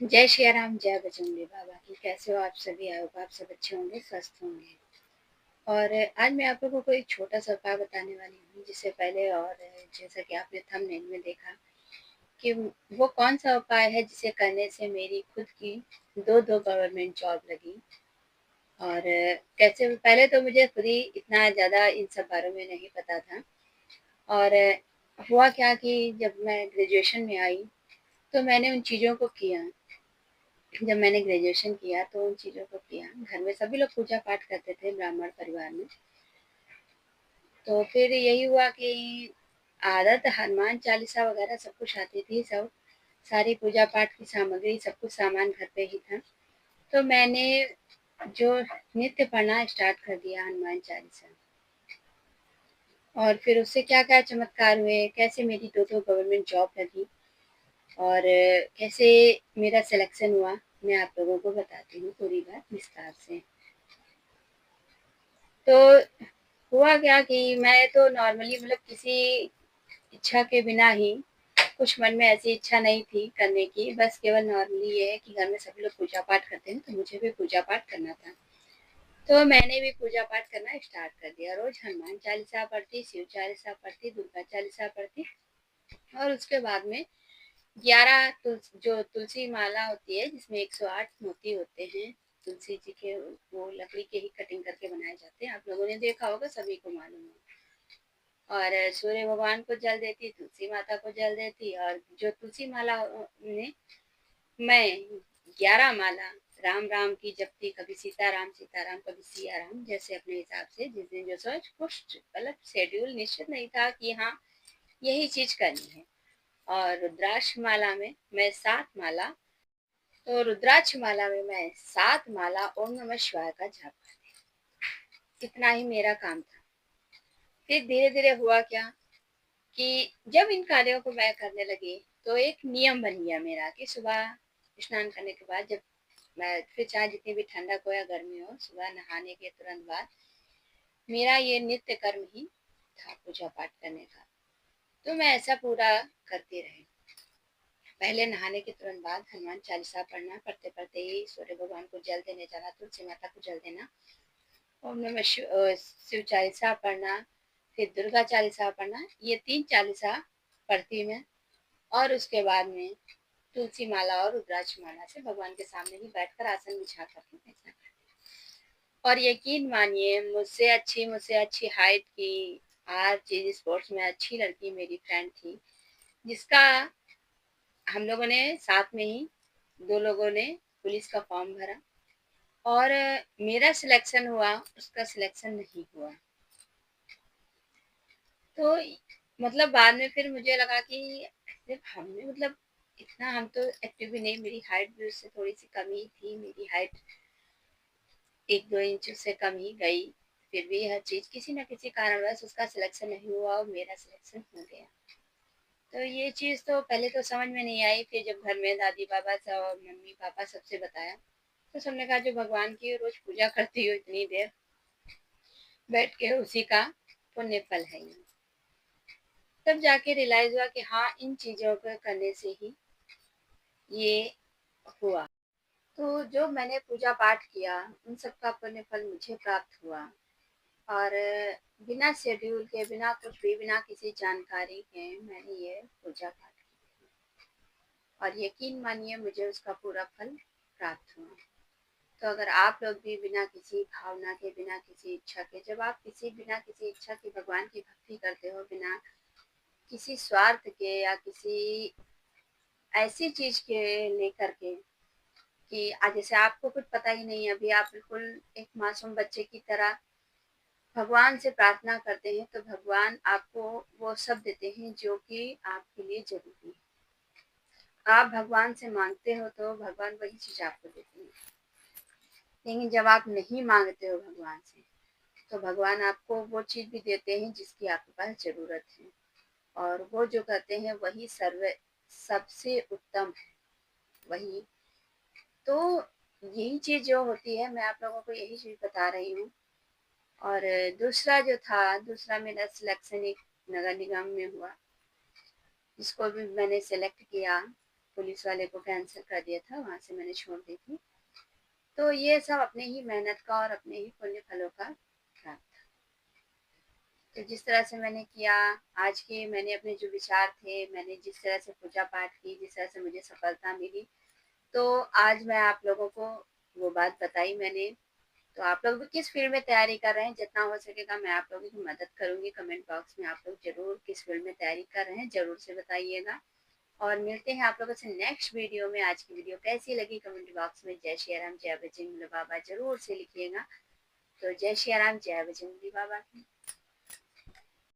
जय श्री राम, जय बजरंगबली बाबा की। कैसे हो आप सभी? आई होप आप सब अच्छे होंगे, स्वस्थ होंगे। और आज मैं आप लोगों को एक छोटा-सा उपाय बताने वाली हूँ, जिससे पहले और जैसा कि आपने थंबनेल में देखा कि वो कौन-सा उपाय है जिसे करने से मेरी खुद की 2-2 गवर्नमेंट जॉब लगी। और कैसे पहले तो मुझे खुद ही इतना ज़्यादा इन सब बारों में नहीं पता था। और हुआ क्या कि जब मैं ग्रेजुएशन में आई, तो मैंने उन चीज़ों को किया। जब मैंने ग्रेजुएशन किया तो उन चीज़ों को किया। घर में सभी लोग पूजा पाठ करते थे ब्राह्मण परिवार में। तो फिर यही हुआ कि आदत हनुमान चालीसा वगैरह सब कुछ आती थी, सब सारी पूजा पाठ की सामग्री सब कुछ सामान घर पे ही था। तो मैंने जो नित्य पढ़ना स्टार्ट कर दिया हनुमान चालीसा। और फिर उससे क्या-क्या चमत्कार हुए, कैसे मेरी 2-2 गवर्नमेंट जॉब लगी और कैसे मेरा सिलेक्शन हुआ, मैं आप लोगों को बताती हूँ पूरी बात विस्तार से। तो हुआ क्या कि मैं तो नॉर्मली मतलब किसी इच्छा के बिना ही, कुछ मन में ऐसी इच्छा नहीं थी करने की, बस केवल नॉर्मली ये है कि घर में सभी लोग पूजा पाठ करते हैं, तो मुझे भी पूजा पाठ करना था। तो मैंने भी पूजा पाठ करना स्टार्ट कर दिया। रोज़ हनुमान चालीसा पढ़ती, शिव चालीसा पढ़ती, दुर्गा चालीसा पढ़ती और उसके बाद में 11 जो तुलसी माला होती है, जिसमें 108 मोती होते हैं, तुलसी जी के वो लकड़ी के ही कटिंग करके बनाए जाते हैं। आप लोगों ने देखा होगा, सभी को मालूम है। और सूर्य भगवान को जल देती, तुलसी माता को जल देती और जो तुलसी माला में मैं 11 माला राम राम की जपती, कभी सीता राम कभी सिया राम, जैसे अपने हिसाब से जिस दिन जो सोच, कुछ मतलब शेड्यूल निश्चित नहीं था कि हाँ यही चीज करनी है। और रुद्राक्ष माला में मैं 7 माला, तो रुद्राक्ष माला में मैं 7 माला ओम नमः शिवाय का जाप करती। इतना ही मेरा काम था। फिर धीरे धीरे हुआ क्या कि जब इन कार्यों को मैं करने लगी, तो एक नियम बन गया मेरा कि सुबह स्नान करने के बाद, जब मैं फिर चाहे जितनी भी ठंडक हो या गर्मी हो, सुबह नहाने के तुरंत बाद मेरा ये नित्य कर्म ही था पूजा पाठ करने का। तो मैं ऐसा पूरा करती रही। पहले नहाने के तुरंत बाद हनुमान चालीसा पढ़ना, पढ़ते पढ़ते ही सूर्य भगवान को जल देने जाना, तुलसी माता को जल देना, ओम नमः शिव चालीसा पढ़ना, फिर दुर्गा चालीसा पढ़ना, ये 3 चालीसा पढ़ती मैं। और उसके बाद में तुलसी माला और रुद्राक्ष माला से भगवान के सामने ही बैठकर आसन बिछा कर मैं करती। और यकीन मानिए, मुझसे अच्छी हाइट की, हर चीज स्पोर्ट्स में अच्छी लड़की मेरी फ्रेंड थी, जिसका हम लोगों ने साथ में ही, 2 लोगों ने पुलिस का फॉर्म भरा और मेरा सिलेक्शन हुआ, उसका सिलेक्शन नहीं हुआ। तो मतलब बाद में फिर मुझे लगा कि सिर्फ हमने मतलब इतना हम तो एक्टिव भी नहीं, मेरी हाइट भी उससे थोड़ी-सी कम ही थी, मेरी हाइट 1-2 इंच उससे कम ही गई। फिर भी हर चीज़ किसी न किसी कारणवश उसका सिलेक्शन नहीं हुआ और मेरा सिलेक्शन हो गया। तो ये चीज़ तो पहले तो समझ में नहीं आई, फिर जब घर में दादी-बाबा सब और मम्मी-पापा सबसे बताया, तो सबने कहा जो भगवान की रोज़ पूजा करती हो इतनी देर बैठ के, उसी का पुण्य फल है ये। तब जाके रियलाइज़ हुआ कि हाँ, इन चीज़ों को करने से ही ये हुआ। तो जो मैंने पूजा पाठ किया, उन सब का पुण्य फल मुझे प्राप्त हुआ। और बिना शेड्यूल के, बिना कुछ भी, बिना किसी जानकारी के मैंने ये पूजा पाठ की और यकीन मानिए मुझे उसका पूरा फल प्राप्त हुआ। तो अगर आप लोग भी बिना किसी भावना के, बिना किसी इच्छा के, जब आप बिना किसी इच्छा के भगवान की भक्ति करते हो, बिना किसी स्वार्थ के या किसी ऐसी चीज के लेकर के कि आज जैसे आपको कुछ पता ही नहीं है, अभी आप बिल्कुल एक मासूम बच्चे की तरह भगवान से प्रार्थना करते हैं, तो भगवान आपको वो सब देते हैं जो कि आपके लिए ज़रूरी है। आप भगवान से माँगते हो तो भगवान वही चीज़ आपको देते हैं। लेकिन जब आप नहीं माँगते हो भगवान से, तो भगवान आपको वो चीज़ भी देते हैं जिसकी आपके पास ज़रूरत है। और वो जो करते हैं वही सबसे उत्तम है, वही। तो यही चीज़ जो होती है, मैं आप लोगों को यही चीज़ बता रही हूँ। और दूसरा मेरा सिलेक्शन एक नगर निगम में हुआ, जिसको भी मैंने सेलेक्ट किया। पुलिस वाले को कैंसल कर दिया था, वहाँ से मैंने छोड़ दी थी। तो ये सब अपने ही मेहनत का और अपने ही पुण्य फलों का था। तो जिस तरह से मैंने किया, आज के मैंने अपने जो विचार थे, मैंने जिस तरह से पूजा पाठ की, जिस तरह से मुझे सफलता मिली, तो आज मैं आप लोगों को वो बात बताई मैंने। तो आप लोग भी किस फील्ड में तैयारी कर रहे हैं, जितना हो सकेगा मैं आप लोगों की मदद करूंगी। कमेंट बॉक्स में आप लोग जरूर किस फील्ड में तैयारी कर रहे हैं जरूर से बताइएगा। और मिलते हैं आप लोगों से नेक्स्ट वीडियो में। आज की वीडियो कैसी लगी कमेंट बॉक्स में जय श्री राम जय बजरंग बाबा जरूर से लिखिएगा। तो जय श्री राम जय बजरंग बाबा की।